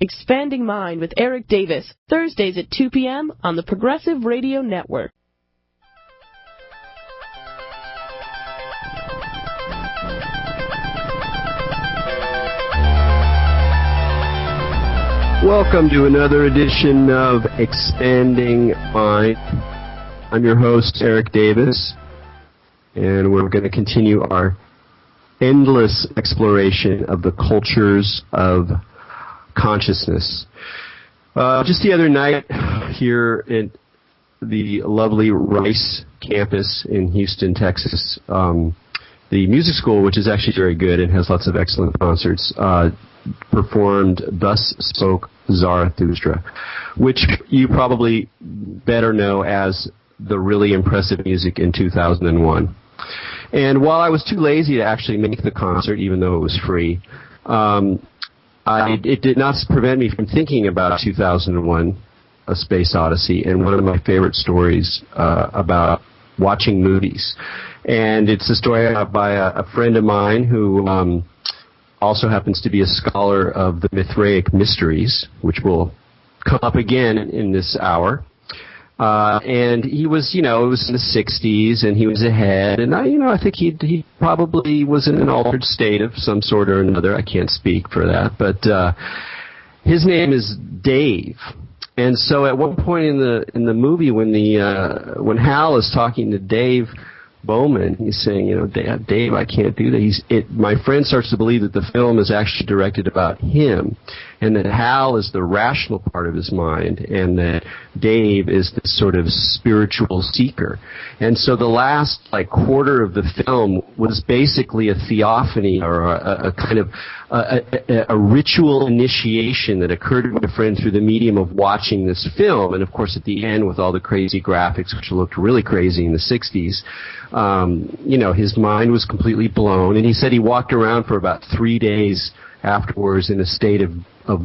Expanding Mind with Erik Davis, Thursdays at 2 p.m. on the Progressive Radio Network. Welcome to another edition of Expanding Mind. I'm your host, Erik Davis, and we're going to continue our endless exploration of the cultures of consciousness. Just the other night here at the lovely Rice campus in Houston, Texas, the music school, which is actually very good and has lots of excellent concerts, performed Thus Spoke Zarathustra, which you probably better know as the really impressive music in 2001. And while I was too lazy to actually make the concert, even though it was free, it did not prevent me from thinking about 2001, A Space Odyssey, and one of my favorite stories about watching movies. And it's a story by a friend of mine who also happens to be a scholar of the Mithraic mysteries, which will come up again in this hour. And he was, it was in the 60s, and he was ahead, and I think he probably was in an altered state of some sort or another. I can't speak for that, but his name is Dave. And so at one point in the movie, when Hal is talking to Dave Bowman, he's saying, Dave, I can't do that. My friend starts to believe that the film is actually directed about him, and that Hal is the rational part of his mind, and that Dave is this sort of spiritual seeker. And so the last quarter of the film was basically a theophany, or a kind of a ritual initiation that occurred to my friend through the medium of watching this film. And of course at the end, with all the crazy graphics, which looked really crazy in the 60s, his mind was completely blown, and he said he walked around for about 3 days afterwards in a state of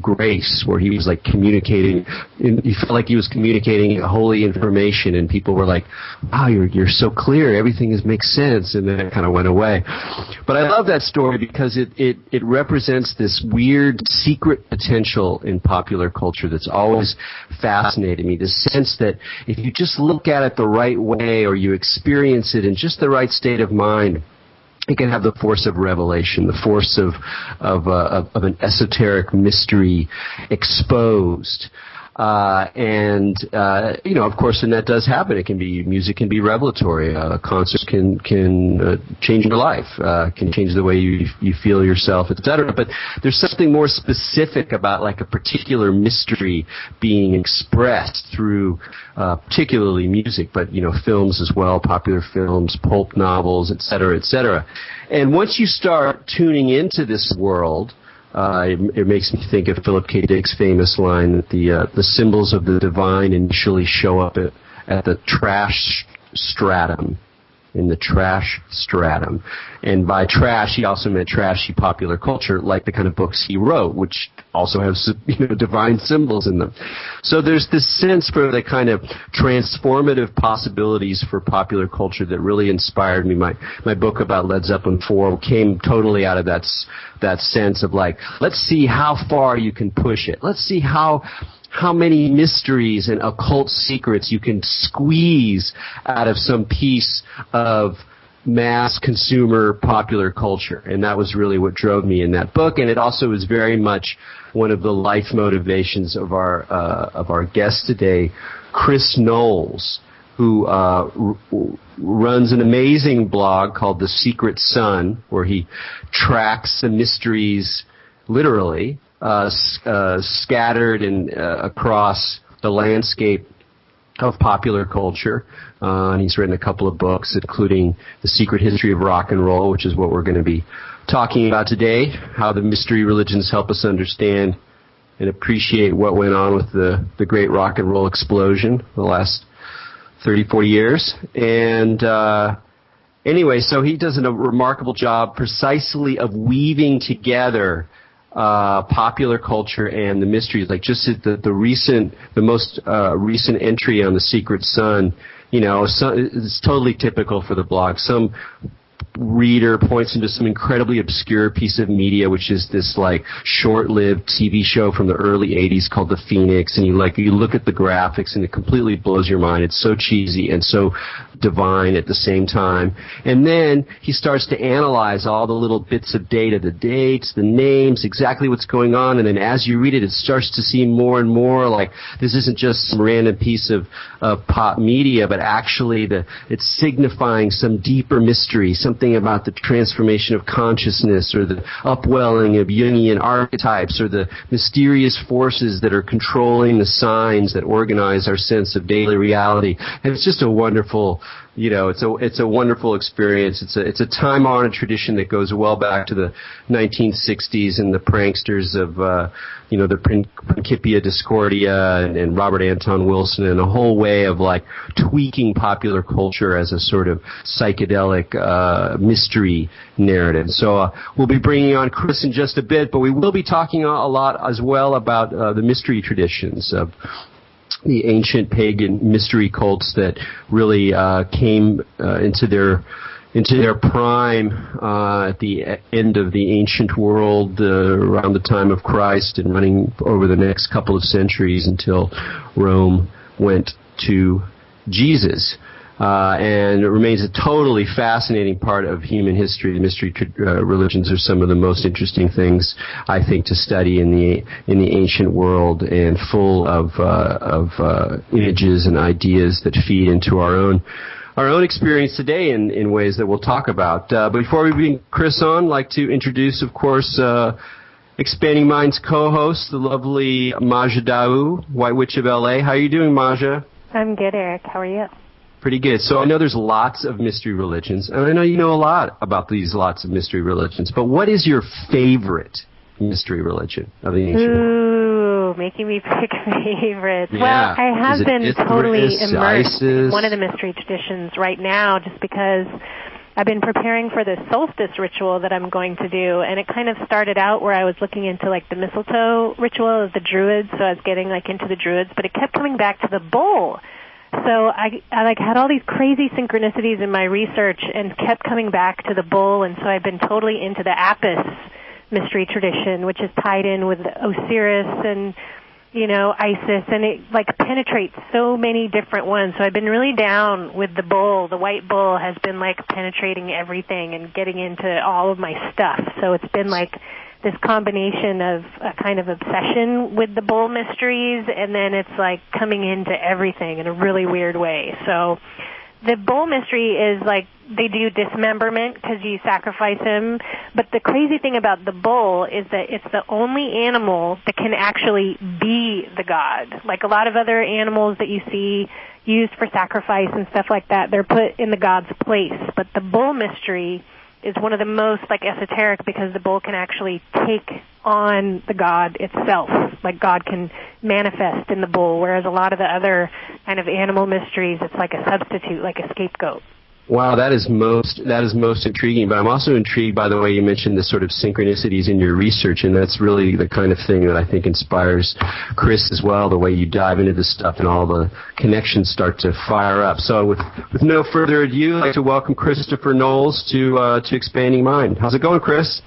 grace, where he was communicating. He felt like he was communicating holy information, and people were like, "Wow, you're so clear. Everything makes sense." And then it kind of went away. But I love that story because it represents this weird secret potential in popular culture that's always fascinated me. The sense that if you just look at it the right way, or you experience it in just the right state of mind, it can have the force of revelation, the force of an esoteric mystery exposed. Of course, and that does happen. Music can be revelatory. Concerts can change your life, can change the way you feel yourself, etc. But there's something more specific about a particular mystery being expressed through particularly music, but films as well, popular films, pulp novels, etc., etc. And once you start tuning into this world, it makes me think of Philip K. Dick's famous line that the symbols of the divine initially show up at the trash stratum, in the trash stratum. And by trash, he also meant trashy popular culture, like the kind of books he wrote, which also have divine symbols in them. So there's this sense for the kind of transformative possibilities for popular culture that really inspired me. My book about Led Zeppelin 4 came totally out of that sense of let's see how far you can push it. Let's see how many mysteries and occult secrets you can squeeze out of some piece of mass consumer popular culture. And that was really what drove me in that book. And it also is very much one of the life motivations of our guest today, Chris Knowles, who runs an amazing blog called The Secret Sun, where he tracks the mysteries, literally, scattered and across the landscape of popular culture. And he's written a couple of books, including The Secret History of Rock and Roll, which is what we're going to be talking about today, how the mystery religions help us understand and appreciate what went on with the great rock and roll explosion the last 30, 40 years. And anyway, so he does a remarkable job precisely of weaving together popular culture and the mysteries. Just the most recent entry on The Secret Sun, it's totally typical for the blog. Some reader points into some incredibly obscure piece of media, which is this like short-lived TV show from the early 80s called The Phoenix, and you look at the graphics and it completely blows your mind. It's so cheesy and so divine at the same time. And then he starts to analyze all the little bits of data, the dates, the names, exactly what's going on, and then as you read it, it starts to seem more and more like this isn't just some random piece of pop media, but actually it's signifying some deeper mystery, something about the transformation of consciousness or the upwelling of Jungian archetypes or the mysterious forces that are controlling the signs that organize our sense of daily reality. And it's just a wonderful, it's a wonderful experience. It's a time-honored tradition that goes well back to the 1960s and the pranksters of, the Principia Discordia and Robert Anton Wilson and a whole way of like tweaking popular culture as a sort of psychedelic mystery narrative. So we'll be bringing on Chris in just a bit, but we will be talking a lot as well about the mystery traditions of the ancient pagan mystery cults that really came into their prime at the end of the ancient world around the time of Christ and running over the next couple of centuries until Rome went to Jesus. And it remains a totally fascinating part of human history. The mystery religions are some of the most interesting things, I think, to study in the ancient world, and full of images and ideas that feed into our own experience today in ways that we'll talk about. Before we bring Chris on, I'd like to introduce, of course, Expanding Minds co-host, the lovely Maja Daou, White Witch of L.A. How are you doing, Maja? I'm good, Erik. How are you? Pretty good. So I know there's lots of mystery religions, and I know you know a lot about these lots of mystery religions, but what is your favorite mystery religion of the ancient world? Ooh, making me pick favorites. Yeah. Well, I have been totally immersed in one of the Isis? mystery traditions right now just because I've been preparing for this solstice ritual that I'm going to do, and it kind of started out where I was looking into like the mistletoe ritual of the Druids, so I was getting like into the Druids, but it kept coming back to the bull. So I like had all these crazy synchronicities in my research and kept coming back to the bull, and so I've been totally into the Apis mystery tradition, which is tied in with Osiris and, Isis, and it like penetrates so many different ones. So I've been really down with the bull. The white bull has been like penetrating everything and getting into all of my stuff. So it's been like this combination of a kind of obsession with the bull mysteries, and then it's like coming into everything in a really weird way. So the bull mystery is like they do dismemberment because you sacrifice him, but the crazy thing about the bull is that it's the only animal that can actually be the god. Like a lot of other animals that you see used for sacrifice and stuff like that, they're put in the god's place. But the bull mystery is one of the most like esoteric because the bull can actually take on the god itself. Like God can manifest in the bull, whereas a lot of the other kind of animal mysteries, it's like a substitute, like a scapegoat. Wow, that is most intriguing. But I'm also intrigued by the way you mentioned the sort of synchronicities in your research, and that's really the kind of thing that I think inspires Chris as well, the way you dive into this stuff and all the connections start to fire up. So with no further ado, I'd like to welcome Christopher Knowles to Expanding Mind. How's it going, Chris?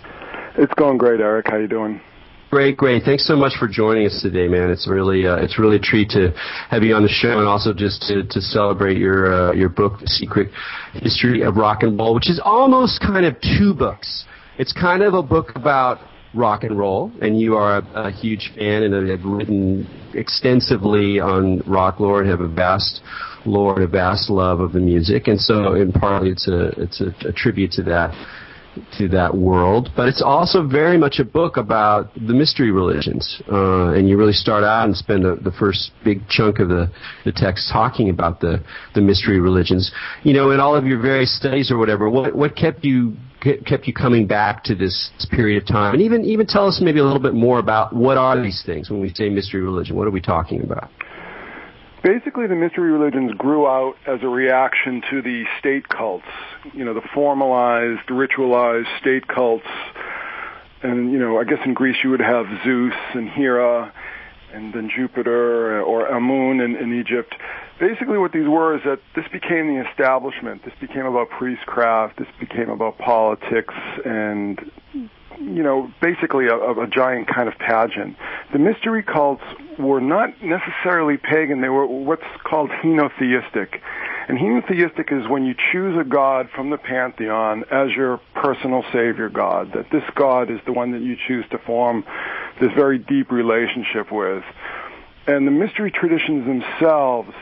It's going great, Erik. How you doing? Great. Thanks so much for joining us today, man. It's really a treat to have you on the show, and also just to celebrate your book, The Secret History of Rock and Roll, which is almost kind of two books. It's kind of a book about rock and roll, and you are a huge fan and have written extensively on rock lore and have a vast lore and a vast love of the music, and so in part it's a tribute to that world, but it's also very much a book about the mystery religions, and you really start out and spend the first big chunk of the text talking about the mystery religions. In all of your various studies or whatever, what kept you coming back to this period of time, and even tell us maybe a little bit more about what are these things when we say mystery religion? What are we talking about? Basically, the mystery religions grew out as a reaction to the state cults, the formalized, ritualized state cults. And, I guess in Greece you would have Zeus and Hera and then Jupiter or Amun in Egypt. Basically what these were is that this became the establishment. This became about priestcraft. This became about politics and, basically a giant kind of pageant. The mystery cults were not necessarily pagan. They were what's called henotheistic. And henotheistic is when you choose a god from the pantheon as your personal savior god, that this god is the one that you choose to form this very deep relationship with. And the mystery traditions themselves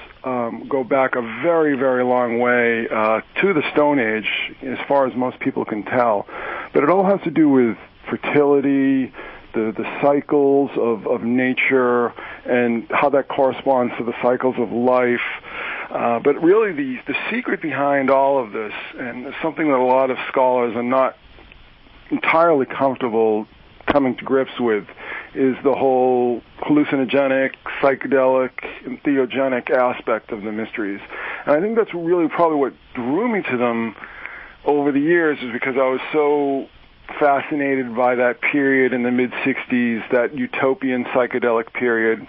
go back a very, very long way to the Stone Age, as far as most people can tell. But it all has to do with fertility, the cycles of nature, and how that corresponds to the cycles of life. But really the secret behind all of this, and something that a lot of scholars are not entirely comfortable coming to grips with, is the whole hallucinogenic, psychedelic, and theogenic aspect of the mysteries. And I think that's really probably what drew me to them over the years, is because I was so fascinated by that period in the mid-'60s, that utopian psychedelic period,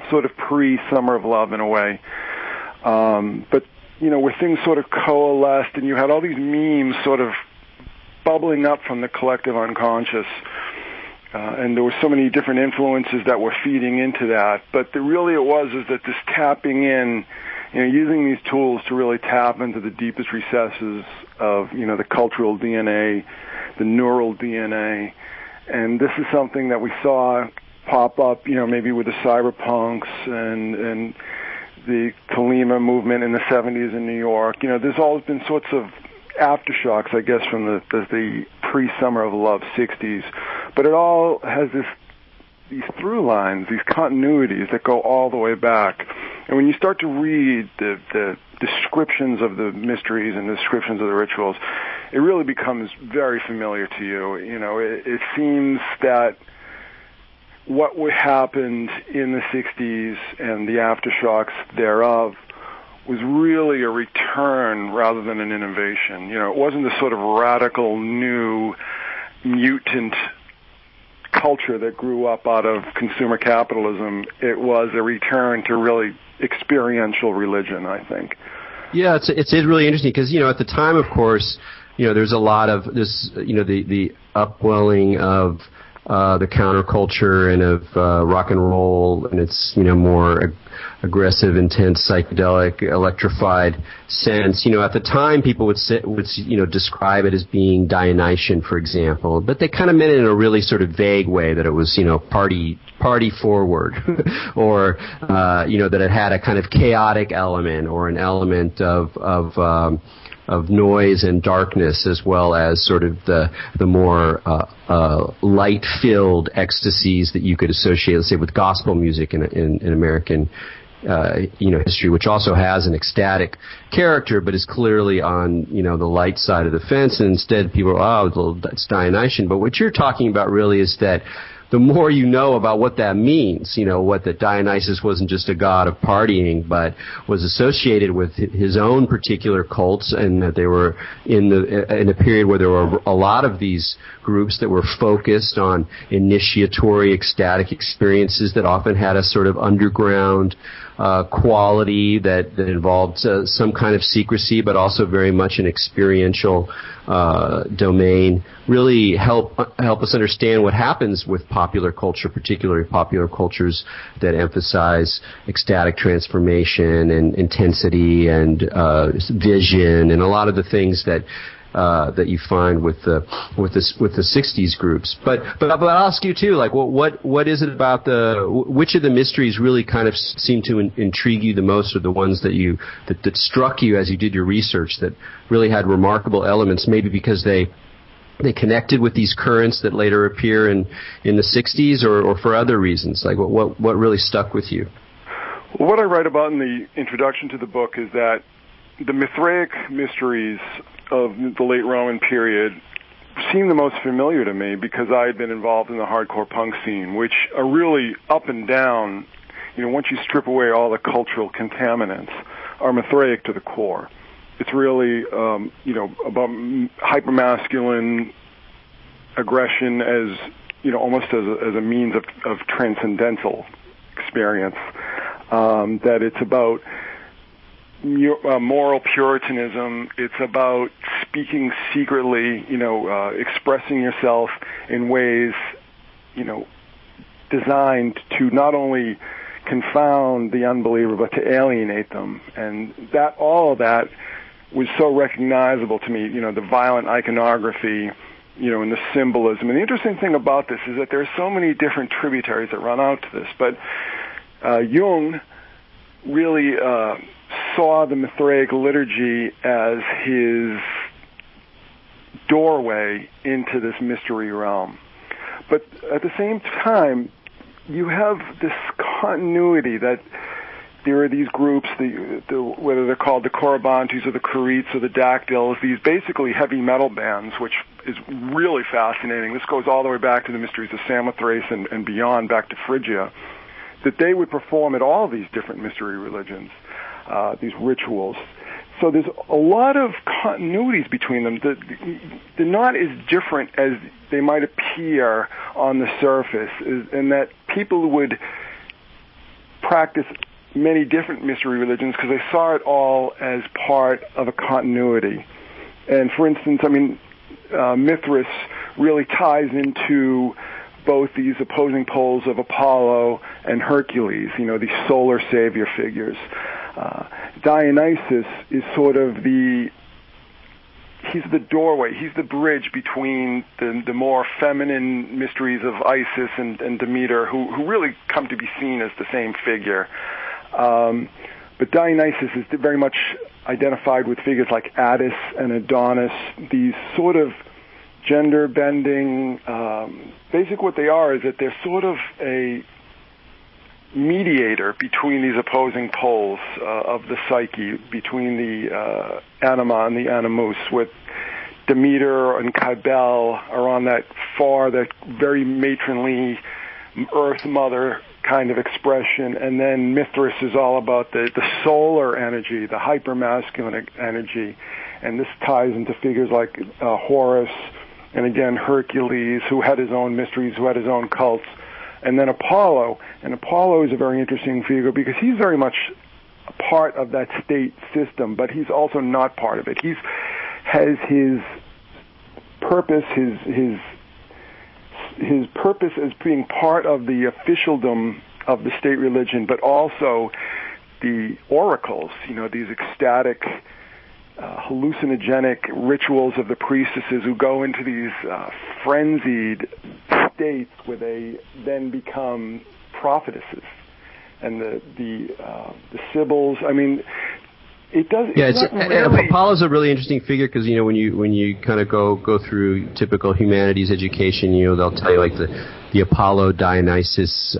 sort of pre-Summer of Love in a way. But, where things sort of coalesced and you had all these memes sort of bubbling up from the collective unconscious. And there were so many different influences that were feeding into that. But really it was is that this tapping in, using these tools to really tap into the deepest recesses of, the cultural DNA, the neural DNA. And this is something that we saw pop up, maybe with the cyberpunks and the Kalima movement in the 70s in New York. There's always been sorts of aftershocks, I guess, from the pre-Summer of Love 60s. But it all has these through lines, these continuities that go all the way back. And when you start to read the descriptions of the mysteries and the descriptions of the rituals, it really becomes very familiar to you. It seems that what happened in the 60s and the aftershocks thereof was really a return rather than an innovation. It wasn't a sort of radical new mutant culture that grew up out of consumer capitalism. It was a return to really experiential religion, I think. Yeah, it's really interesting because, at the time, of course, there's a lot of this, the upwelling of the counterculture and of rock and roll and its, more aggressive, intense, psychedelic, electrified sense. At the time, people would describe it as being Dionysian, for example, but they kind of meant it in a really sort of vague way, that it was, party forward, or that it had a kind of chaotic element or an element of noise and darkness, as well as sort of the more light-filled ecstasies that you could associate, let's say, with gospel music in American history, which also has an ecstatic character, but is clearly on the light side of the fence. And instead, people are, that's Dionysian. But what you're talking about really is that the more you know about what that means, what that Dionysus wasn't just a god of partying, but was associated with his own particular cults, and that they were in a period where there were a lot of these groups that were focused on initiatory ecstatic experiences that often had a sort of underground quality that involved some kind of secrecy, but also very much an experiential domain, really help us understand what happens with popular culture, particularly popular cultures that emphasize ecstatic transformation and intensity and vision, and a lot of the things that you find with the 60s groups. But I'll ask you too, like, what is it about which of the mysteries really kind of seem to intrigue you the most, or the ones that struck you as you did your research that really had remarkable elements, maybe because they connected with these currents that later appear in the 60s, or for other reasons? Like, what really stuck with you? Well, what I write about in the introduction to the book is that the Mithraic mysteries of the late Roman period seemed the most familiar to me, because I had been involved in the hardcore punk scene, which are really up and down, once you strip away all the cultural contaminants, are Mithraic to the core. It's really, about hypermasculine aggression as, almost as a means of transcendental experience, that it's about moral puritanism. It's about speaking secretly, expressing yourself in ways, designed to not only confound the unbeliever, but to alienate them. And all of that was so recognizable to me, the violent iconography, and the symbolism. And the interesting thing about this is that there are so many different tributaries that run out to this. But Jung really saw the Mithraic liturgy as his doorway into this mystery realm. But at the same time, you have this continuity that there are these groups, whether they're called the Corybantes or the Kurites or the Dactyls, these basically heavy metal bands, which is really fascinating. This goes all the way back to the mysteries of Samothrace and beyond, back to Phrygia, that they would perform at all these different mystery religions, these rituals. So there's a lot of continuities between them. They're not as different as they might appear on the surface, and that people would practice many different mystery religions because they saw it all as part of a continuity. And for instance, Mithras really ties into both these opposing poles of Apollo and Hercules, these solar savior figures. Dionysus is sort of he's the doorway, he's the bridge between the more feminine mysteries of Isis and Demeter, who really come to be seen as the same figure. But Dionysus is very much identified with figures like Attis and Adonis, these sort of gender-bending. Basically what they are is that they're sort of a mediator between these opposing poles of the psyche, between the anima and the animus, with Demeter and Cybele are on that very matronly earth mother kind of expression, and then Mithras is all about the solar energy, the hypermasculine energy, and this ties into figures like Horus, and again Hercules, who had his own mysteries, who had his own cults, and then Apollo. And Apollo is a very interesting figure because he's very much a part of that state system, but he's also not part of it. He has his purpose, his purpose as being part of the officialdom of the state religion, but also the oracles, these ecstatic, hallucinogenic rituals of the priestesses who go into these frenzied states where they then become prophetesses. And the Sibyls, it does. Yeah, really. Apollo's a really interesting figure because when you kind of go through typical humanities education, they'll tell you like the Apollo Dionysus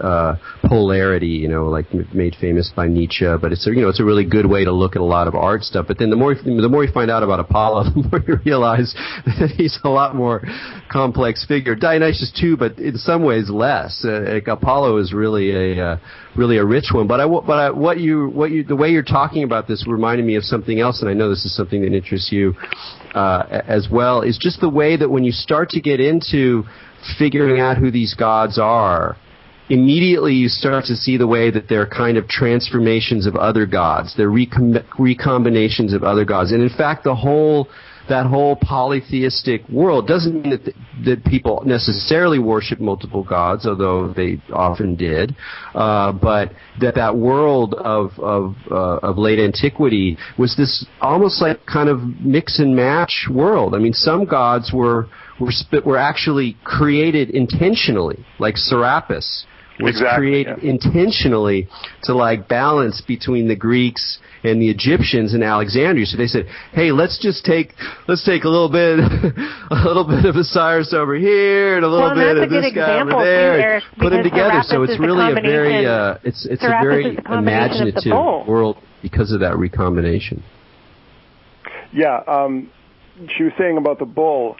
polarity, like made famous by Nietzsche. But it's a really good way to look at a lot of art stuff. But then the more you find out about Apollo, the more you realize that he's a lot more complex figure. Dionysus too, but in some ways less. Apollo is really a rich one. But the way you're talking about this reminded me of something else, and I know this is something that interests you as well. Is just the way that when you start to get into figuring out who these gods are, immediately you start to see the way that they're kind of transformations of other gods. They're recombinations of other gods. And in fact, that whole polytheistic world doesn't mean that people necessarily worship multiple gods, although they often did. But that world of late antiquity was this almost like kind of mix and match world. Some gods were actually created intentionally, like Serapis was created intentionally to balance between the Greeks and the Egyptians in Alexandria. So they said, "Hey, let's take a little bit of Osiris over here and a little bit of this guy over there, put them together." So it's really a very it's a very imaginative world because of that recombination. Yeah, she was saying about the bull.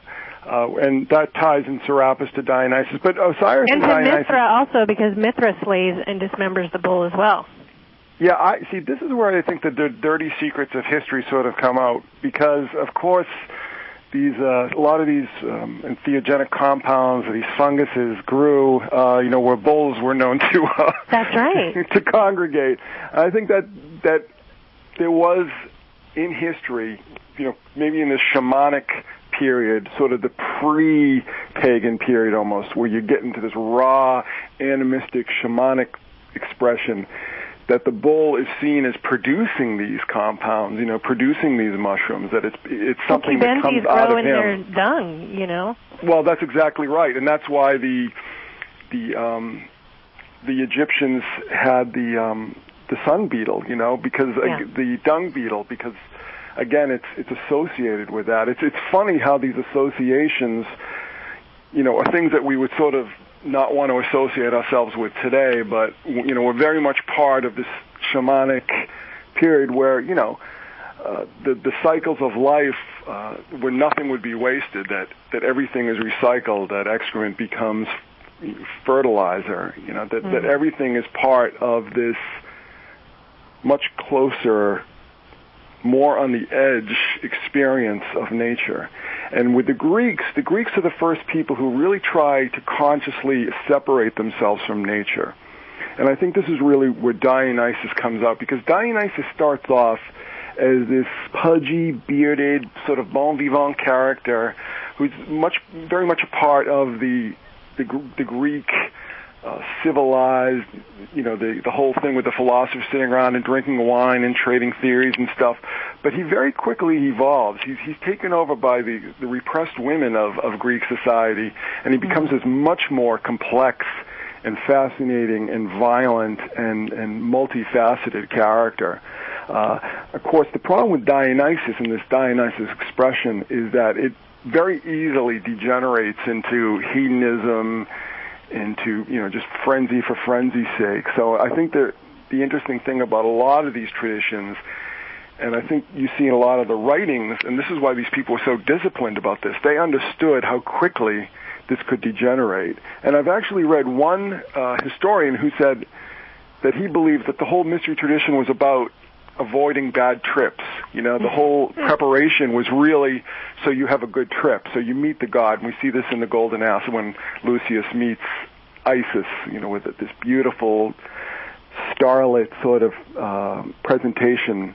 And that ties in Serapis to Dionysus. But Osiris and Dionysus... Mithra also, because Mithra slays and dismembers the bull as well. Yeah, this is where I think the dirty secrets of history sort of come out. Because, of course, a lot of these entheogenic compounds, these funguses grew, where bulls were known to that's right. to congregate. I think that there was in history, maybe in this shamanic period, sort of the pre-pagan period almost, where you get into this raw, animistic, shamanic expression, that the bull is seen as producing these compounds, producing these mushrooms, that it's something that comes out of him. Their dung, Well, that's exactly right, and that's why the Egyptians had the sun beetle, because the dung beetle, because again, it's associated with that. It's funny how these associations, are things that we would sort of not want to associate ourselves with today, but we're very much part of this shamanic period where the cycles of life, where nothing would be wasted, that everything is recycled, that excrement becomes fertilizer, that everything is part of this much closer, more on the edge experience of nature. And with the Greeks are the first people who really try to consciously separate themselves from nature. And I think this is really where Dionysus comes out, because Dionysus starts off as this pudgy, bearded, sort of bon vivant character who's very much a part of the Greek civilized, the whole thing with the philosophers sitting around and drinking wine and trading theories and stuff. But he very quickly evolves. He's taken over by the repressed women of Greek society, and he becomes this much more complex and fascinating and violent and multifaceted character. Of course, the problem with Dionysus and this Dionysus expression is that it very easily degenerates into hedonism, into just frenzy for frenzy's sake. So I think that the interesting thing about a lot of these traditions, and I think you see in a lot of the writings, and this is why these people were so disciplined about this, they understood how quickly this could degenerate. And I've actually read one historian who said that he believed that the whole mystery tradition was about avoiding bad trips. The whole preparation was really so you have a good trip, so you meet the god. And we see this in the Golden Ass when Lucius meets Isis, with this beautiful starlit sort of presentation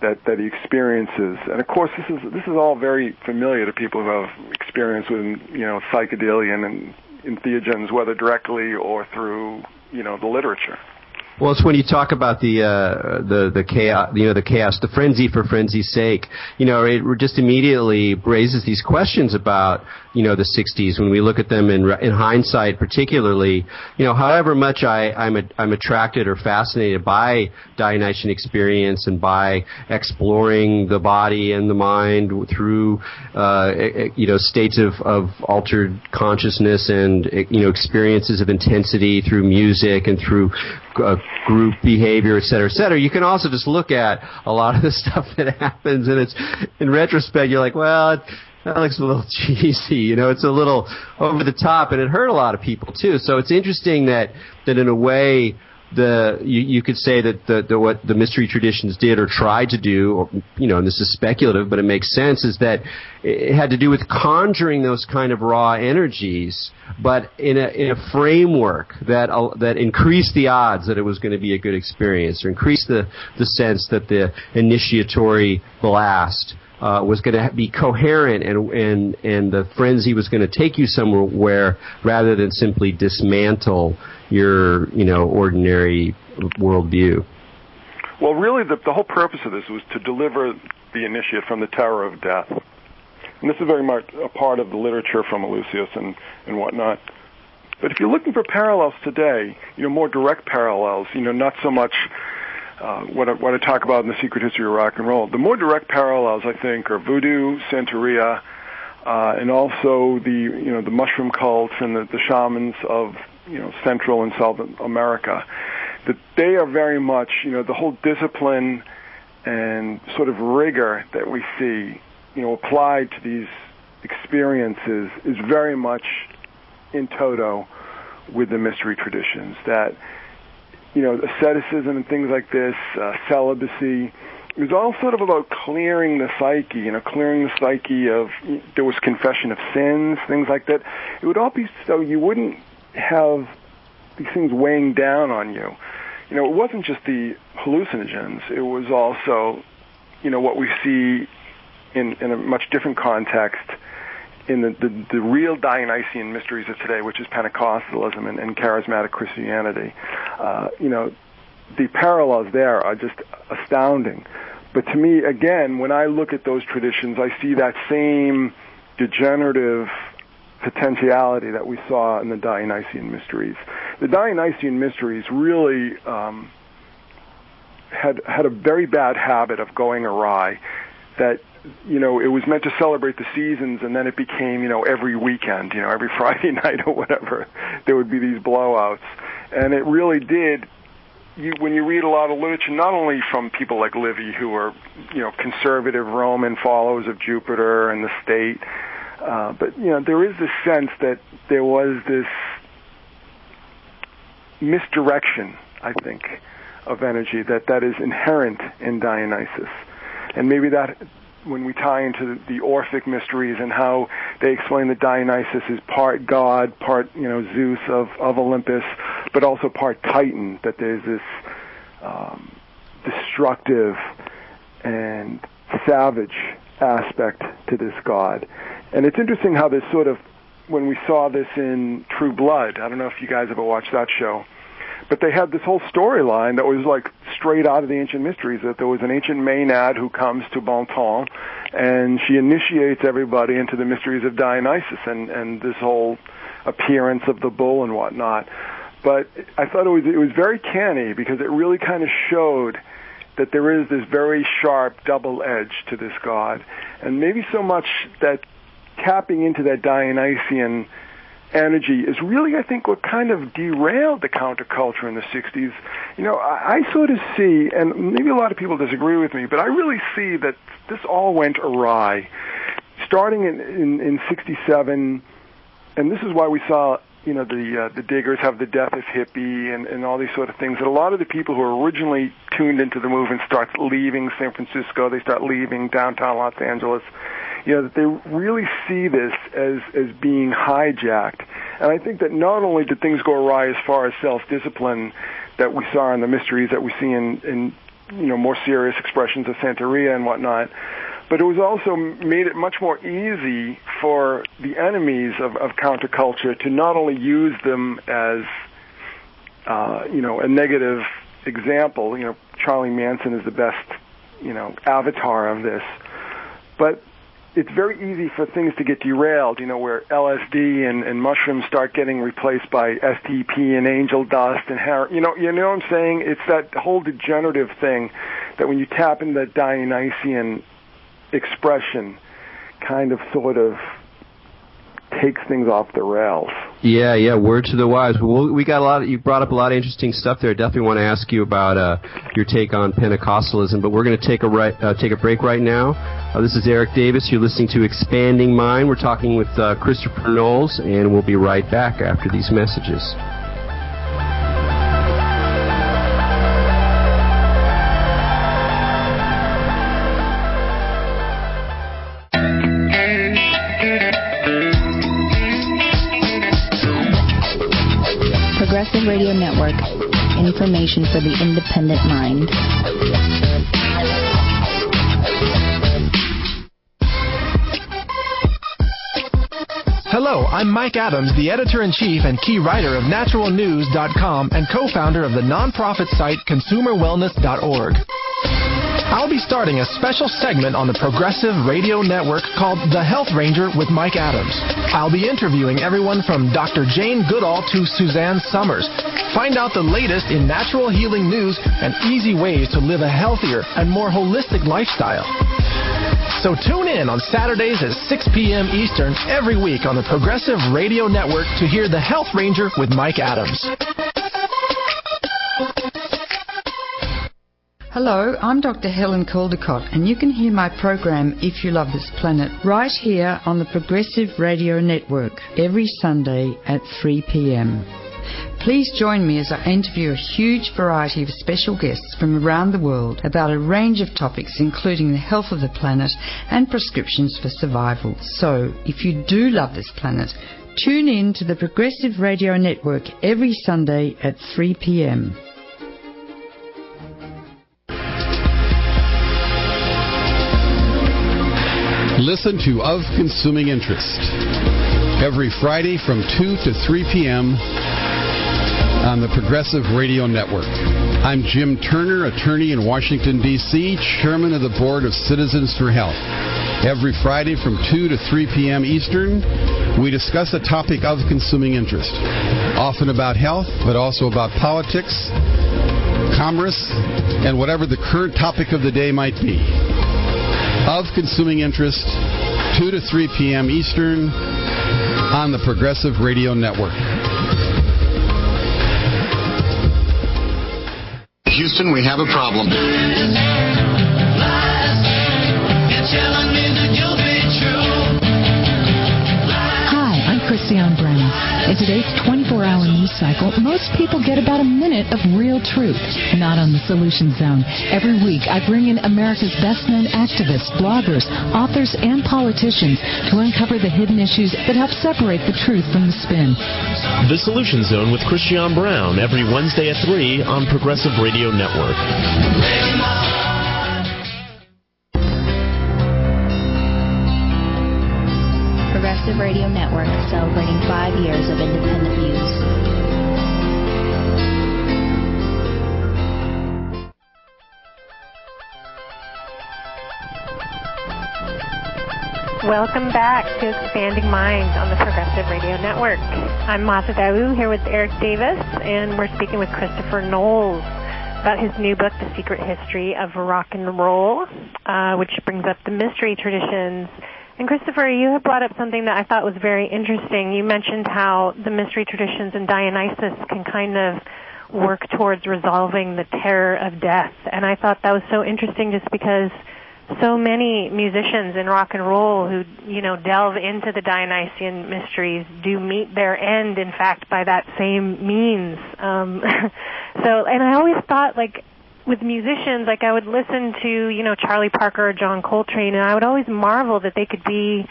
that he experiences. And of course, this is all very familiar to people who have experience with psychedelia and entheogens, whether directly or through the literature. Well, it's when you talk about the chaos, the chaos, the frenzy for frenzy's sake. It just immediately raises these questions about, the 60s when we look at them in hindsight, particularly. However much I'm attracted or fascinated by Dionysian experience and by exploring the body and the mind through, states of altered consciousness and, experiences of intensity through music and through group behavior, et cetera, you can also just look at a lot of the stuff that happens, and it's, in retrospect, you're like, well, that looks a little cheesy, it's a little over the top, and it hurt a lot of people too. So it's interesting that in a way, you could say that what the mystery traditions did or tried to do, or, and this is speculative, but it makes sense, is that it had to do with conjuring those kind of raw energies, but in a framework that increased the odds that it was going to be a good experience, or increased the sense that the initiatory blast was going to be coherent, and the frenzy was going to take you somewhere rather than simply dismantle your ordinary worldview. Well, really, the whole purpose of this was to deliver the initiate from the terror of death. And this is very much a part of the literature from Lucius and whatnot. But if you're looking for parallels today, more direct parallels, not so much what I talk about in The Secret History of Rock and Roll. The more direct parallels, I think, are voodoo, Santeria, and also the mushroom cults and the shamans of Central and South America. That they are very much, the whole discipline and sort of rigor that we see, applied to these experiences is very much in toto with the mystery traditions. That asceticism and things like this, celibacy, it was all sort of about clearing the psyche, clearing the psyche of, there was confession of sins, things like that. It would all be so you wouldn't have these things weighing down on you. It wasn't just the hallucinogens. It was also, what we see in a much different context in the real Dionysian mysteries of today, which is Pentecostalism and charismatic Christianity. The parallels there are just astounding. But to me, again, when I look at those traditions, I see that same degenerative potentiality that we saw in the Dionysian mysteries. The Dionysian mysteries really had a very bad habit of going awry, that it was meant to celebrate the seasons, and then it became, every weekend, every Friday night or whatever, there would be these blowouts. And it really did, when you read a lot of literature, not only from people like Livy, who are, conservative Roman followers of Jupiter and the state, but, there is this sense that there was this misdirection, I think, of energy that is inherent in Dionysus. And maybe that, when we tie into the Orphic mysteries and how they explain that Dionysus is part god, part, Zeus of Olympus, but also part Titan, that there's this destructive and savage aspect to this god. And it's interesting how this sort of, when we saw this in True Blood, I don't know if you guys ever watched that show, but they had this whole storyline that was like straight out of the ancient mysteries, that there was an ancient Maenad who comes to Bonton, and she initiates everybody into the mysteries of Dionysus and this whole appearance of the bull and whatnot. But I thought it was very canny, because it really kind of showed that there is this very sharp double edge to this god. And maybe so much that tapping into that Dionysian energy is really, I think, what kind of derailed the counterculture in the 60s. I sort of see, and maybe a lot of people disagree with me, but I really see that this all went awry. Starting in 67, and this is why we saw, the Diggers have the death of hippie and all these sort of things, that a lot of the people who were originally tuned into the movement start leaving San Francisco, they start leaving downtown Los Angeles, that they really see this as being hijacked. And I think that not only did things go awry as far as self-discipline that we saw in the mysteries that we see in more serious expressions of Santeria and whatnot, but it was also made it much more easy for the enemies of counterculture to not only use them as, a negative example. Charlie Manson is the best, avatar of this. But it's very easy for things to get derailed, where LSD and mushrooms start getting replaced by STP and angel dust and heroin. You know what I'm saying? It's that whole degenerative thing that when you tap into that Dionysian expression, kind of sort of takes things off the rails. Yeah, word to the wise. Well, we got you brought up a lot of interesting stuff there. Definitely want to ask you about your take on Pentecostalism, but we're going to take a break right now. This is Erik Davis. You're listening to Expanding Mind. We're talking with Christopher Knowles, and we'll be right back after these messages. Progressive Radio Network. Information for the independent mind. Hello, I'm Mike Adams, the editor-in-chief and key writer of naturalnews.com and co-founder of the nonprofit site consumerwellness.org. I'll be starting a special segment on the Progressive Radio Network called The Health Ranger with Mike Adams. I'll be interviewing everyone from Dr. Jane Goodall to Suzanne Summers. Find out the latest in natural healing news and easy ways to live a healthier and more holistic lifestyle. So tune in on Saturdays at 6 p.m. Eastern every week on the Progressive Radio Network to hear The Health Ranger with Mike Adams. Hello, I'm Dr. Helen Caldecott, and you can hear my program If You Love This Planet right here on the Progressive Radio Network every Sunday at 3 p.m. Please join me as I interview a huge variety of special guests from around the world about a range of topics, including the health of the planet and prescriptions for survival. So, if you do love this planet, tune in to the Progressive Radio Network every Sunday at 3 p.m. Listen to Of Consuming Interest every Friday from 2 to 3 p.m. on the Progressive Radio Network. I'm Jim Turner, attorney in Washington, D.C., chairman of the Board of Citizens for Health. Every Friday from 2 to 3 p.m. Eastern, we discuss a topic of consuming interest, often about health, but also about politics, commerce, and whatever the current topic of the day might be. Of Consuming Interest, 2 to 3 p.m. Eastern, on the Progressive Radio Network. Houston, we have a problem. Christopher Brown. In today's 24-hour news cycle, most people get about a minute of real truth. Not on the Solution Zone. Every week, I bring in America's best-known activists, bloggers, authors, and politicians to uncover the hidden issues that help separate the truth from the spin. The Solution Zone with Christopher Brown every Wednesday at 3 on Progressive Radio Network. Progressive Radio Network, celebrating 5 years of independent news. Welcome back to Expanding Minds on the Progressive Radio Network. I'm Masa Dawu here with Erik Davis, and we're speaking with Christopher Knowles about his new book, The Secret History of Rock and Roll, which brings up the mystery traditions. And Christopher, you have brought up something that I thought was very interesting. You mentioned how the mystery traditions and Dionysus can kind of work towards resolving the terror of death. And I thought that was so interesting just because so many musicians in rock and roll who, delve into the Dionysian mysteries do meet their end, in fact, by that same means. And I always thought, with musicians, I would listen to, Charlie Parker or John Coltrane, and I would always marvel that they could be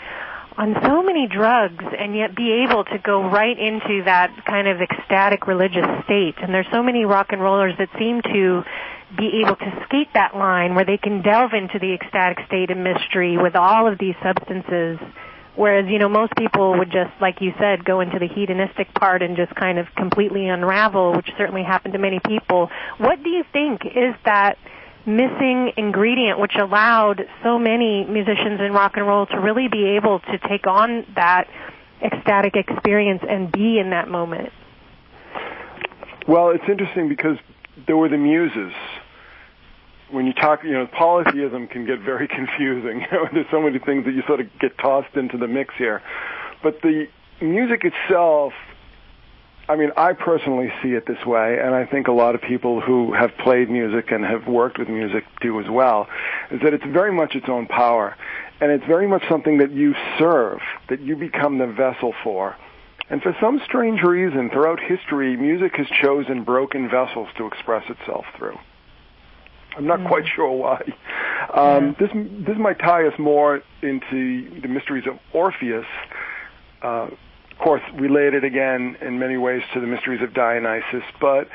on so many drugs and yet be able to go right into that kind of ecstatic religious state. And there's so many rock and rollers that seem to be able to skate that line where they can delve into the ecstatic state of mystery with all of these substances, whereas, most people would just, like you said, go into the hedonistic part and just kind of completely unravel, which certainly happened to many people. What do you think is that missing ingredient which allowed so many musicians in rock and roll to really be able to take on that ecstatic experience and be in that moment? Well, it's interesting because there were the muses. When you talk, polytheism can get very confusing. There's so many things that you sort of get tossed into the mix here. But the music itself, I personally see it this way, and I think a lot of people who have played music and have worked with music do as well, is that it's very much its own power. And it's very much something that you serve, that you become the vessel for. And for some strange reason, throughout history, music has chosen broken vessels to express itself through. I'm not quite sure why. This might tie us more into the mysteries of Orpheus, of course, related again in many ways to the mysteries of Dionysus. But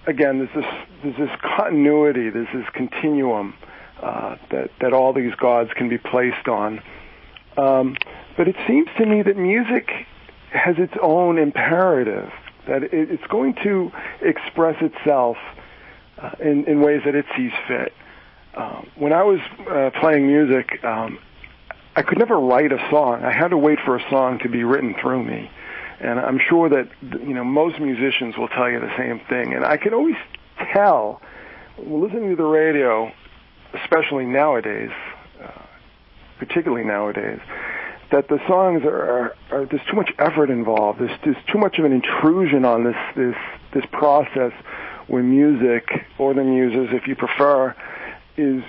again, there's this continuity, there's this continuum that all these gods can be placed on. But it seems to me that music has its own imperative, that it's going to express itself in ways that it sees fit. When I was playing music, I could never write a song. I had to wait for a song to be written through me. And I'm sure that most musicians will tell you the same thing. And I could always tell, listening to the radio, especially nowadays, particularly nowadays, that the songs are there's too much effort involved. There's too much of an intrusion on this process when music, or the muses, if you prefer, is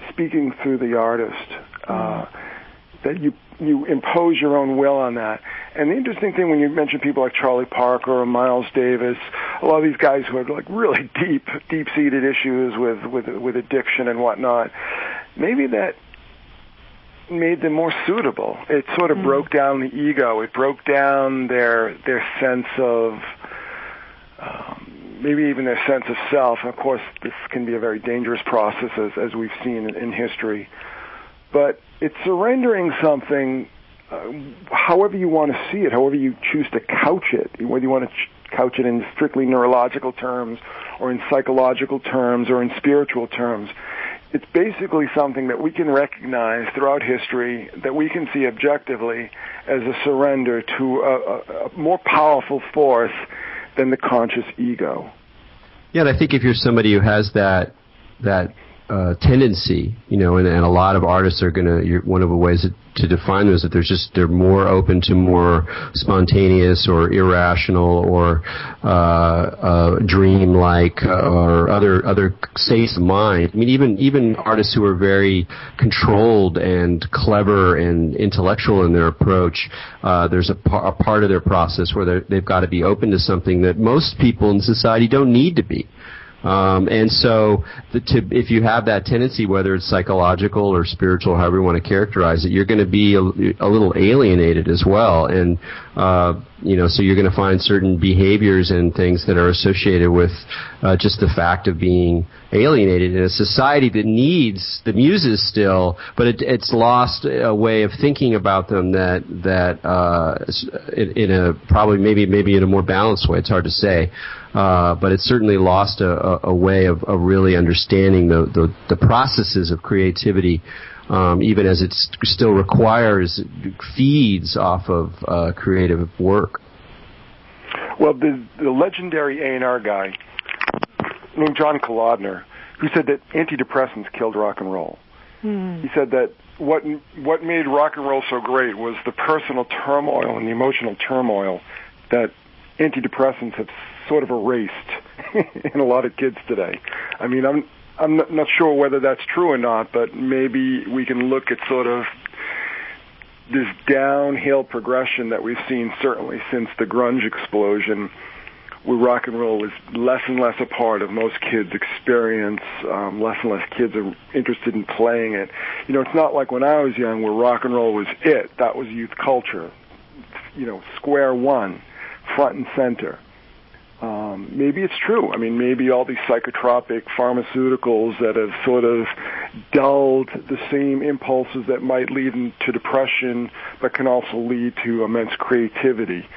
speaking through the artist. That you impose your own will on that. And the interesting thing when you mention people like Charlie Parker or Miles Davis, a lot of these guys who had like really deep-seated issues with addiction and whatnot, maybe that made them more suitable. It sort of broke down the ego. It broke down their sense of maybe even their sense of self. And of course, this can be a very dangerous process, as we've seen in history. But it's surrendering something, however you want to see it, however you choose to couch it, whether you want to couch it in strictly neurological terms or in psychological terms or in spiritual terms. It's basically something that we can recognize throughout history, that we can see objectively as a surrender to a more powerful force than the conscious ego. Yeah, and I think if you're somebody who has that tendency, and a lot of artists are one of the ways to define them is that they're more open to more spontaneous or irrational or dream-like or other states of mind. I mean, even artists who are very controlled and clever and intellectual in their approach, there's a part of their process where they've got to be open to something that most people in society don't need to be. And so if you have that tendency, whether it's psychological or spiritual, however you want to characterize it, you're going to be a little alienated as well. And, so you're going to find certain behaviors and things that are associated with just the fact of being alienated in a society that needs the muses still, but it's lost a way of thinking about them that in a probably maybe in a more balanced way. It's hard to say. But it's certainly lost a way of really understanding the processes of creativity, even as it still feeds off of creative work. Well, the legendary A&R guy named John Kolodner, who said that antidepressants killed rock and roll. He said that what made rock and roll so great was the personal turmoil and the emotional turmoil that antidepressants have sort of erased in a lot of kids today. I mean, I'm not sure whether that's true or not, but maybe we can look at sort of this downhill progression that we've seen certainly since the grunge explosion, where rock and roll is less and less a part of most kids' experience. Less and less kids are interested in playing it. It's not like when I was young where rock and roll was it. That was youth culture. Square one, front and center. Maybe it's true. I mean, maybe all these psychotropic pharmaceuticals that have sort of dulled the same impulses that might lead to depression, but can also lead to immense creativity.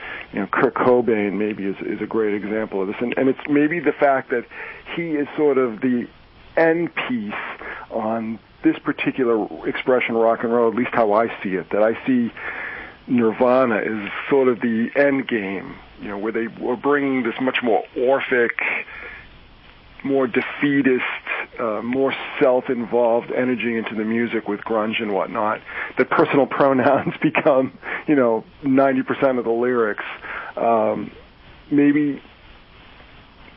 Kurt Cobain maybe is a great example of this. And it's maybe the fact that he is sort of the end piece on this particular expression, rock and roll, at least how I see it, that I see Nirvana is sort of the end game, where they were bringing this much more Orphic, more defeatist, more self-involved energy into the music with grunge and whatnot. That personal pronouns become, 90% of the lyrics. Maybe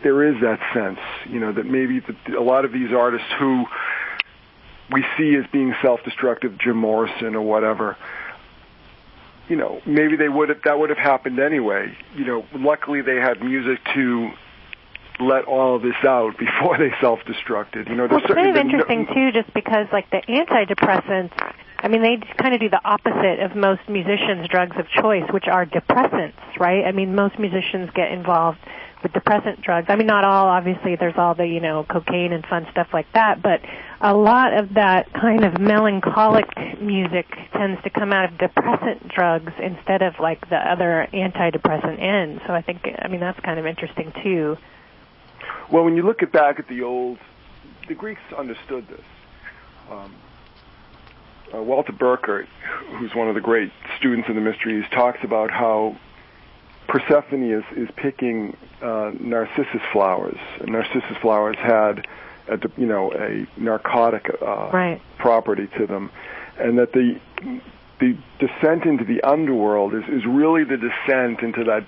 there is that sense, that maybe a lot of these artists who we see as being self-destructive, Jim Morrison or whatever, maybe that would have happened anyway. Luckily they had music to let all of this out before they self-destructed. It's kind of interesting too, just because like the antidepressants, I mean, they kind of do the opposite of most musicians' drugs of choice, which are depressants, right? I mean, most musicians get involved with depressant drugs. I mean, not all, obviously, there's all the, cocaine and fun stuff like that, but a lot of that kind of melancholic music tends to come out of depressant drugs instead of, like, the other antidepressant end. So I think, that's kind of interesting, too. Well, when you look back at the Greeks understood this. Walter Burkert, who's one of the great students in the mysteries, talks about how Persephone is picking narcissus flowers. And narcissus flowers had, a narcotic property to them, and that the descent into the underworld is really the descent into that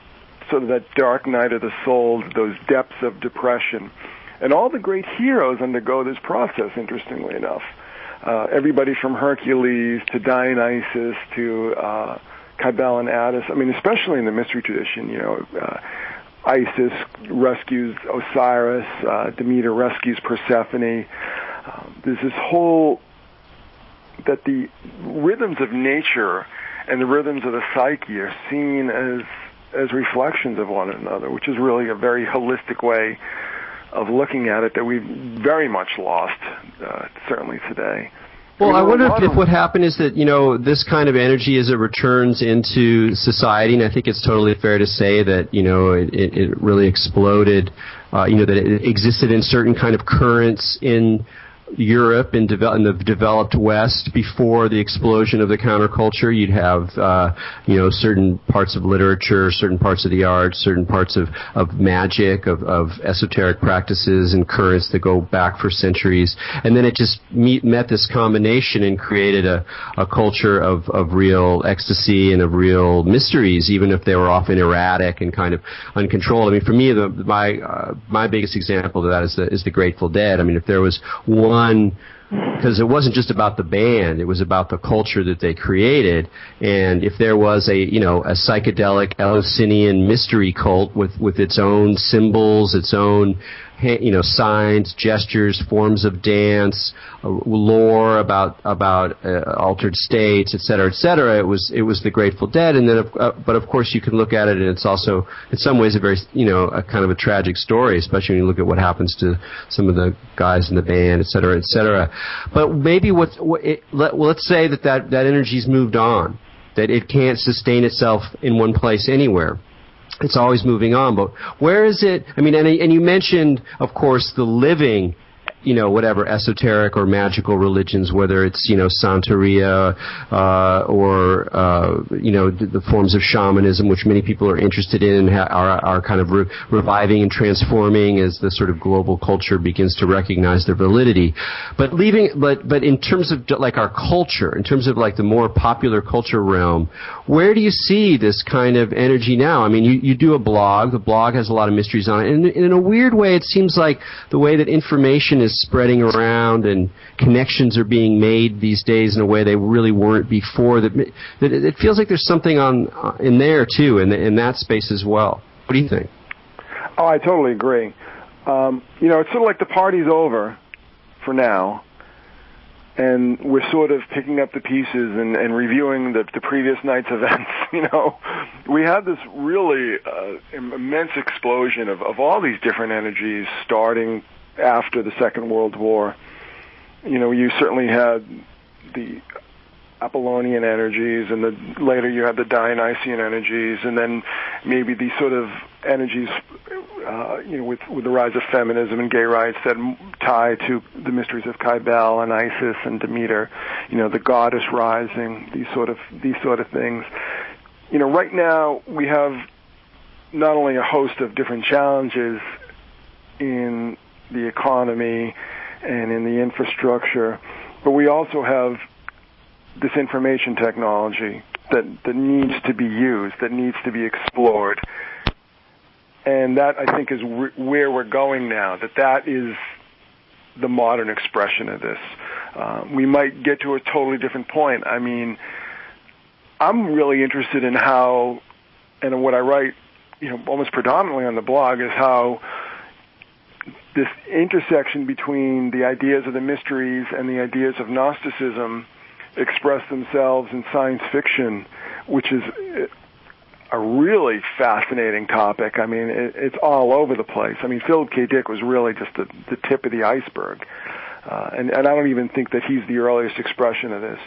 sort of that dark night of the soul, those depths of depression. And all the great heroes undergo this process, interestingly enough. Everybody from Hercules to Dionysus to Kybele and Attis. I mean, especially in the mystery tradition, Isis rescues Osiris, Demeter rescues Persephone. There's this whole, that the rhythms of nature and the rhythms of the psyche are seen as reflections of one another, which is really a very holistic way of looking at it that we've very much lost, certainly today. Well, I wonder if what happened is that, this kind of energy as it returns into society, and I think it's totally fair to say that, it really exploded, that it existed in certain kind of currents in Europe in the developed West before the explosion of the counterculture. You'd have, certain parts of literature, certain parts of the arts, certain parts of magic, of esoteric practices and currents that go back for centuries. And then it just met this combination and created a culture of real ecstasy and of real mysteries, even if they were often erratic and kind of uncontrolled. I mean, for me, my biggest example of that is the Grateful Dead. I mean, if there was one, because it wasn't just about the band, it was about the culture that they created. And if there was a psychedelic Eleusinian mystery cult with its own symbols, its own signs, gestures, forms of dance, lore about altered states, et cetera, it was the Grateful Dead. And then, but of course, you can look at it, and it's also in some ways a very a kind of a tragic story, especially when you look at what happens to some of the guys in the band, et cetera, et cetera. But maybe let's say that energy's moved on, that it can't sustain itself in one place anywhere. It's always moving on, but where is it? I mean, and you mentioned, of course, the living, whatever esoteric or magical religions, whether it's, Santeria, or, the forms of shamanism, which many people are interested in and are kind of reviving and transforming as the sort of global culture begins to recognize their validity. But in terms of like our culture, in terms of like the more popular culture realm, where do you see this kind of energy now? I mean, you do a blog. The blog has a lot of mysteries on it. And in a weird way, it seems like the way that information is spreading around and connections are being made these days in a way they really weren't before, that it feels like there's something in there too, in that space as well. What do you think? Oh, I totally agree. It's sort of like the party's over for now, and we're sort of picking up the pieces and reviewing the previous night's events. We had this really immense explosion of all these different energies starting after the Second World War. You certainly had the Apollonian energies, and later you had the Dionysian energies, and then maybe these sort of energies, with the rise of feminism and gay rights that tie to the mysteries of Kybele and Isis and Demeter, the goddess rising, these sort of things. Right now we have not only a host of different challenges in the economy and in the infrastructure, but we also have this information technology that needs to be used, that needs to be explored. And that, I think, is where we're going now, that is the modern expression of this. We might get to a totally different point. I mean, I'm really interested in how, and what I write, almost predominantly on the blog, is how this intersection between the ideas of the mysteries and the ideas of Gnosticism express themselves in science fiction, which is a really fascinating topic. I mean, it's all over the place. I mean, Philip K. Dick was really just the tip of the iceberg. And I don't even think that he's the earliest expression of this.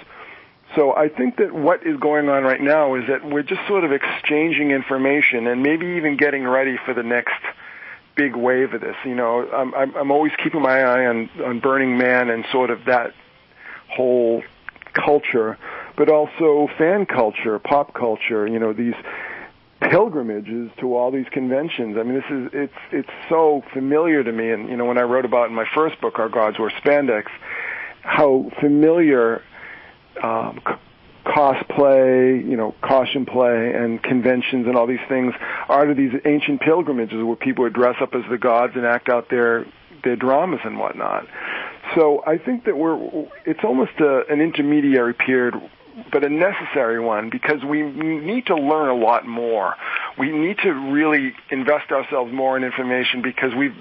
So I think that what is going on right now is that we're just sort of exchanging information and maybe even getting ready for the next big wave of this. I'm always keeping my eye on Burning Man and sort of that whole culture, but also fan culture, pop culture, these pilgrimages to all these conventions. I mean, it's so familiar to me. And, when I wrote about in my first book, Our Gods Wore Spandex, how familiar cosplay, caution play and conventions and all these things are to these ancient pilgrimages where people would dress up as the gods and act out their dramas and whatnot. So I think that it's almost an intermediary period but a necessary one, because we need to learn a lot more. We need to really invest ourselves more in information, because we've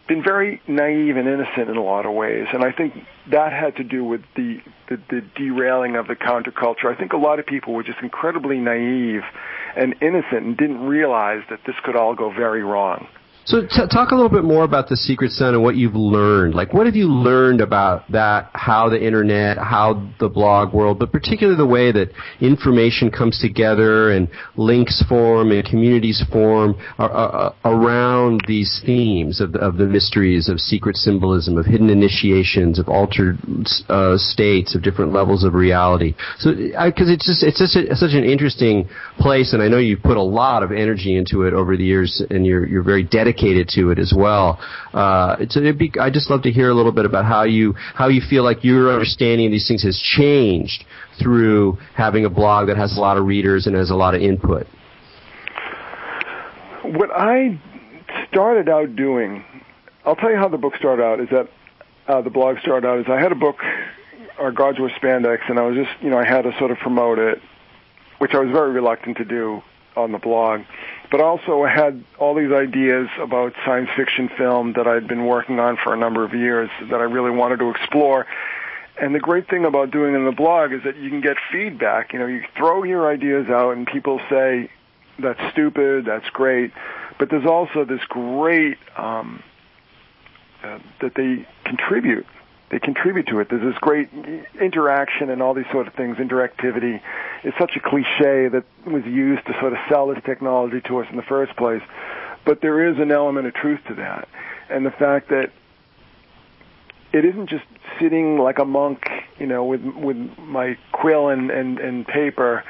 been very naive and innocent in a lot of ways, and I think that had to do with the derailing of the counterculture. I think a lot of people were just incredibly naive and innocent and didn't realize that this could all go very wrong. So talk a little bit more about The Secret Sun and what you've learned. Like, what have you learned about that, how the Internet, how the blog world, but particularly the way that information comes together and links form and communities form around these themes of the mysteries of secret symbolism, of hidden initiations, of altered states, of different levels of reality. So, because it's such an interesting place, and I know you put a lot of energy into it over the years, and you're very dedicated to it as well. I'd just love to hear a little bit about how you feel like your understanding of these things has changed through having a blog that has a lot of readers and has a lot of input. What I started out doing, I'll tell you how the book started out, is that the blog started out, is I had a book, Our Gods Wear Spandex, and I was just, I had to sort of promote it, which I was very reluctant to do on the blog. But also I had all these ideas about science fiction film that I'd been working on for a number of years that I really wanted to explore. And the great thing about doing it in the blog is that you can get feedback. You throw your ideas out and people say, that's stupid, that's great. But there's also this great, that they contribute. They contribute to it. There's this great interaction and all these sort of things. Interactivity is such a cliche that was used to sort of sell this technology to us in the first place. But there is an element of truth to that. And the fact that it isn't just sitting like a monk, with my quill and paper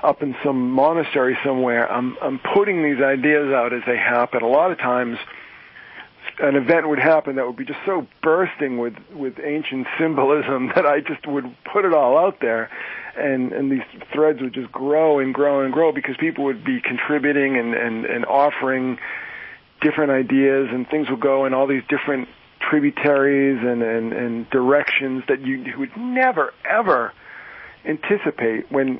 up in some monastery somewhere. I'm putting these ideas out as they happen. A lot of times an event would happen that would be just so bursting with ancient symbolism that I just would put it all out there, and these threads would just grow and grow and grow, because people would be contributing and offering different ideas, and things would go in all these different tributaries and directions that you would never, ever anticipate when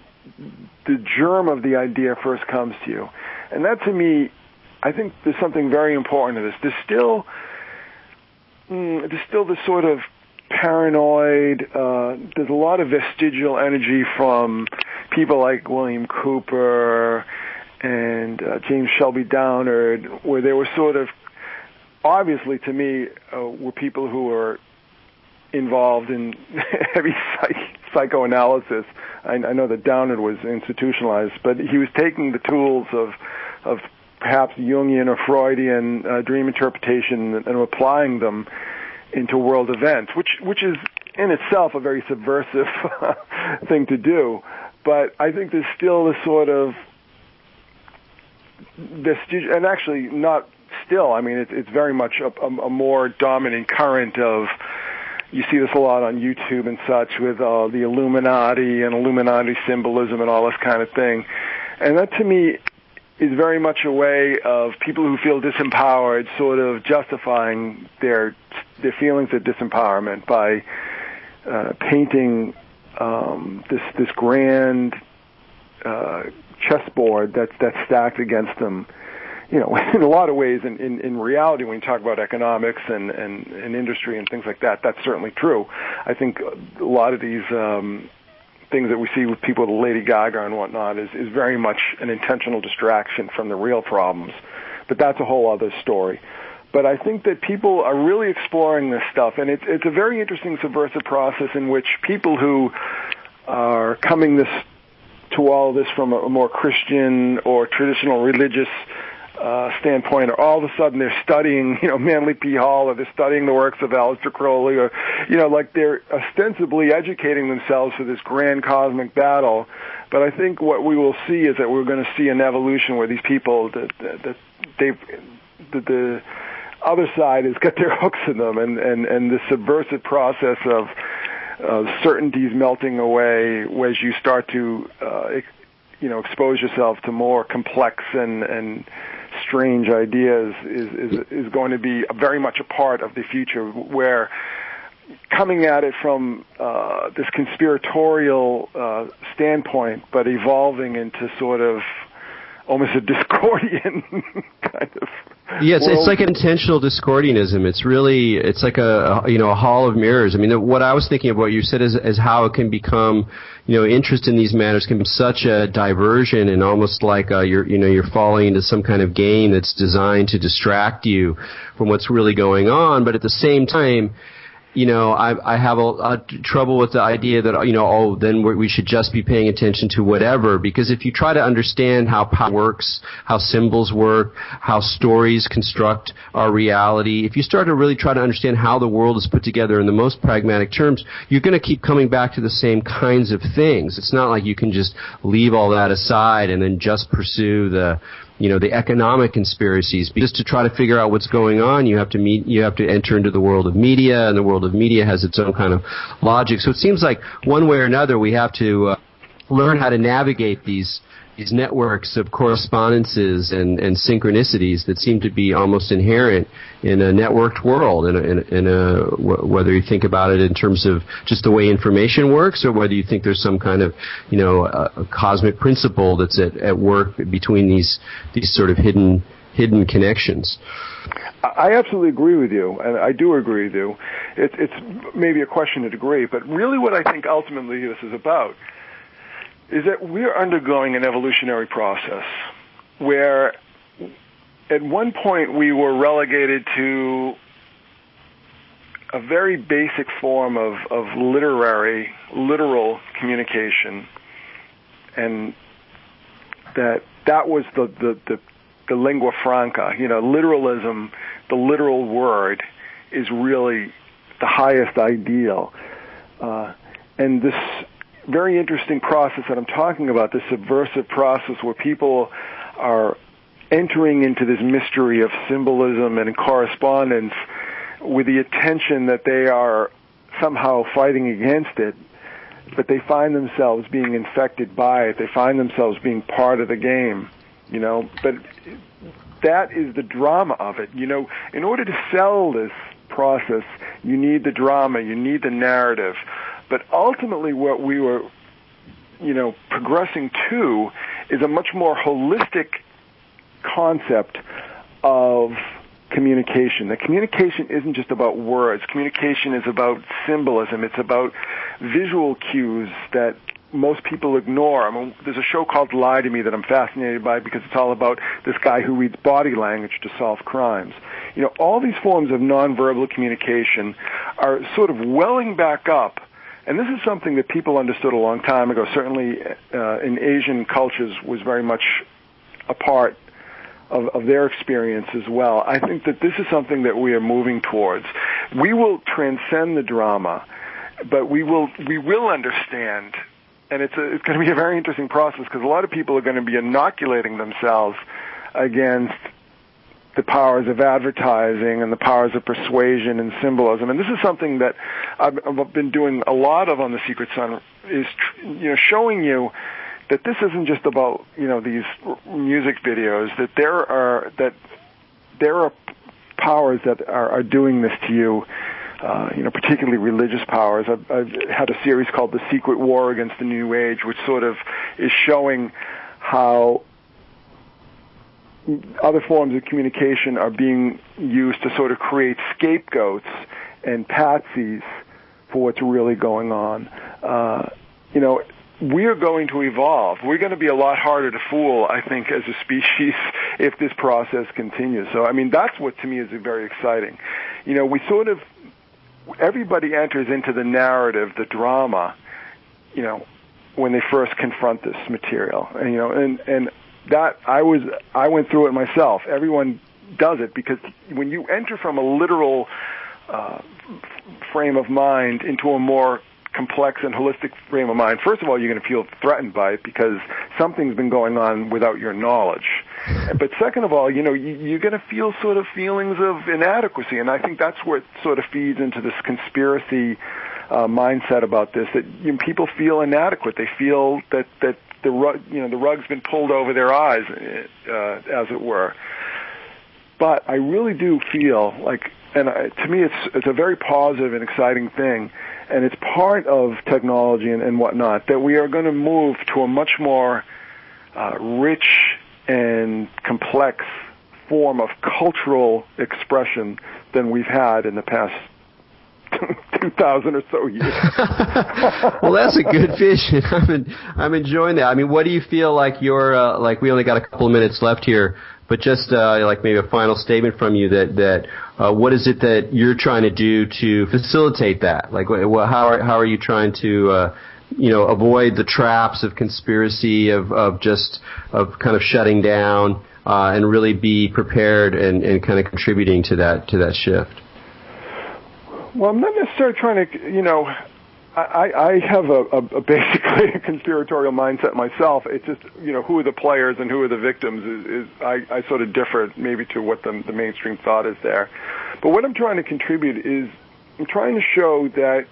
the germ of the idea first comes to you. And that, to me, I think there's something very important to this. There's still this sort of paranoid, there's a lot of vestigial energy from people like William Cooper and James Shelby Downard, where they were sort of, obviously to me, were people who were involved in heavy psychoanalysis. I know that Downard was institutionalized, but he was taking the tools of perhaps Jungian or Freudian dream interpretation and applying them into world events, which is in itself a very subversive thing to do. But I think there's still a sort of vestigial, and actually not still, I mean, it's very much a more dominant current of, you see this a lot on YouTube and such, with the Illuminati and Illuminati symbolism and all this kind of thing. And that, to me, is very much a way of people who feel disempowered sort of justifying their feelings of disempowerment by painting this grand chessboard that's stacked against them. In a lot of ways, in reality, when you talk about economics and industry and things like that, that's certainly true. I think a lot of these things that we see with people with Lady Gaga and whatnot is very much an intentional distraction from the real problems. But that's a whole other story. But I think that people are really exploring this stuff, and it's a very interesting subversive process in which people who are coming to all of this from a more Christian or traditional religious standpoint, or all of a sudden they're studying, Manly P. Hall, or they're studying the works of Aleister Crowley, or, like they're ostensibly educating themselves for this grand cosmic battle. But I think what we will see is that we're going to see an evolution where these people, the other side has got their hooks in them, and the subversive process of certainties melting away as you start to, expose yourself to more complex and strange ideas is going to be very much a part of the future, where coming at it from this conspiratorial standpoint, but evolving into sort of almost a Discordian kind of. Yeah, it's like intentional Discordianism. It's like a hall of mirrors. I mean, what I was thinking of what you said is how it can become, interest in these matters can be such a diversion and almost like you're falling into some kind of game that's designed to distract you from what's really going on. But at the same time, I have a trouble with the idea that, then we should just be paying attention to whatever, because if you try to understand how power works, how symbols work, how stories construct our reality, if you start to really try to understand how the world is put together in the most pragmatic terms, you're going to keep coming back to the same kinds of things. It's not like you can just leave all that aside and then just pursue the economic conspiracies. Because to try to figure out what's going on, you have to enter into the world of media, and the world of media has its own kind of logic. So it seems like one way or another we have to learn how to navigate these networks of correspondences and synchronicities that seem to be almost inherent in a networked world, whether you think about it in terms of just the way information works, or whether you think there's some kind of a cosmic principle that's at work between these sort of hidden connections. I absolutely agree with you, and I do agree with you. It's maybe a question of degree, but really what I think ultimately this is about is that we're undergoing an evolutionary process where at one point we were relegated to a very basic form of literal communication, and that was the lingua franca. Literalism, the literal word, is really the highest ideal. And this very interesting process that I'm talking about, this subversive process where people are entering into this mystery of symbolism and correspondence with the intention that they are somehow fighting against it, but they find themselves being infected by it. They find themselves being part of the game, But that is the drama of it. In order to sell this process, you need the drama, you need the narrative. But ultimately what we were, progressing to is a much more holistic concept of communication. That communication isn't just about words. Communication is about symbolism. It's about visual cues that most people ignore. There's a show called Lie to Me that I'm fascinated by because it's all about this guy who reads body language to solve crimes. All these forms of nonverbal communication are sort of welling back up. And this is something that people understood a long time ago, certainly in Asian cultures was very much a part of their experience as well. I think that this is something that we are moving towards. We will transcend the drama, but we will understand, and it's going to be a very interesting process because a lot of people are going to be inoculating themselves against the powers of advertising and the powers of persuasion and symbolism. And this is something that I've been doing a lot of on The Secret Sun, is showing you that this isn't just about these music videos, that there are powers that are doing this to you, particularly religious powers. I've had a series called The Secret War Against the New Age, which sort of is showing how other forms of communication are being used to sort of create scapegoats and patsies for what's really going on. We are going to evolve. We're going to be a lot harder to fool, I think, as a species if this process continues. So, that's what to me is very exciting. We sort of, everybody enters into the narrative, the drama, when they first confront this material. And that I went through it myself. Everyone does it because when you enter from a literal frame of mind into a more complex and holistic frame of mind, first of all, you're going to feel threatened by it because something's been going on without your knowledge. But second of all, you're going to feel sort of feelings of inadequacy, and I think that's where it sort of feeds into this conspiracy mindset about this, that people feel inadequate. They feel that the rug's been pulled over their eyes, as it were. But I really do feel like And to me, it's a very positive and exciting thing, and it's part of technology and whatnot that we are going to move to a much more rich and complex form of cultural expression than we've had in the past 2,000 or so years. Well, that's a good vision. I'm enjoying that. I mean, what do you feel like you're like? We only got a couple of minutes left here, but just like maybe a final statement from you that what is it that you're trying to do to facilitate that? Like, how are you trying to avoid the traps of conspiracy of kind of shutting down and really be prepared and kind of contributing to that shift? Well, I'm not necessarily trying to, I have a basically a conspiratorial mindset myself. It's just, who are the players and who are the victims I sort of differ maybe to what the mainstream thought is there. But what I'm trying to contribute is I'm trying to show that,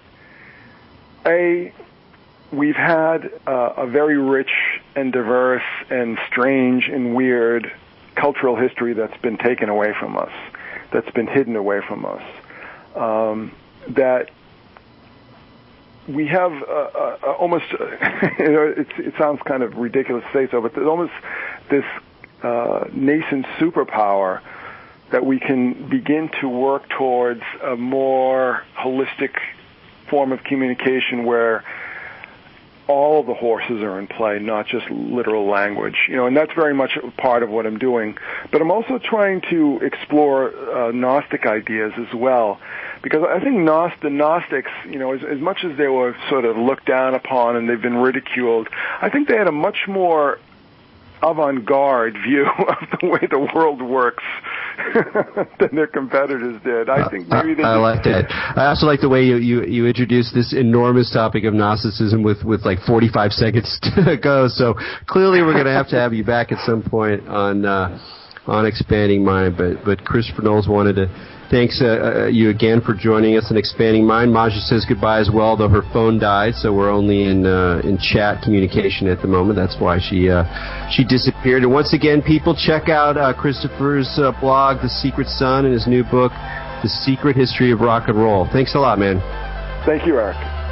we've had a very rich and diverse and strange and weird cultural history that's been taken away from us, that's been hidden away from us. That we have almost, it sounds kind of ridiculous to say so, but there's almost this nascent superpower that we can begin to work towards a more holistic form of communication where all the horses are in play, not just literal language. And that's very much part of what I'm doing. But I'm also trying to explore Gnostic ideas as well, because I think the Gnostics, as much as they were sort of looked down upon and they've been ridiculed, I think they had a much more avant-garde view of the way the world works than their competitors did. I think maybe I like that. I also like the way you introduced this enormous topic of Gnosticism with like 45 seconds to go. So clearly we're going to have you back at some point on Expanding Mind. But Christopher Knowles wanted to thanks you again for joining us in Expanding Mind. Maja says goodbye as well, though her phone died, so we're only in chat communication at the moment. That's why she disappeared. And once again, people, check out Christopher's blog, The Secret Sun, and his new book, The Secret History of Rock and Roll. Thanks a lot, man. Thank you, Erik.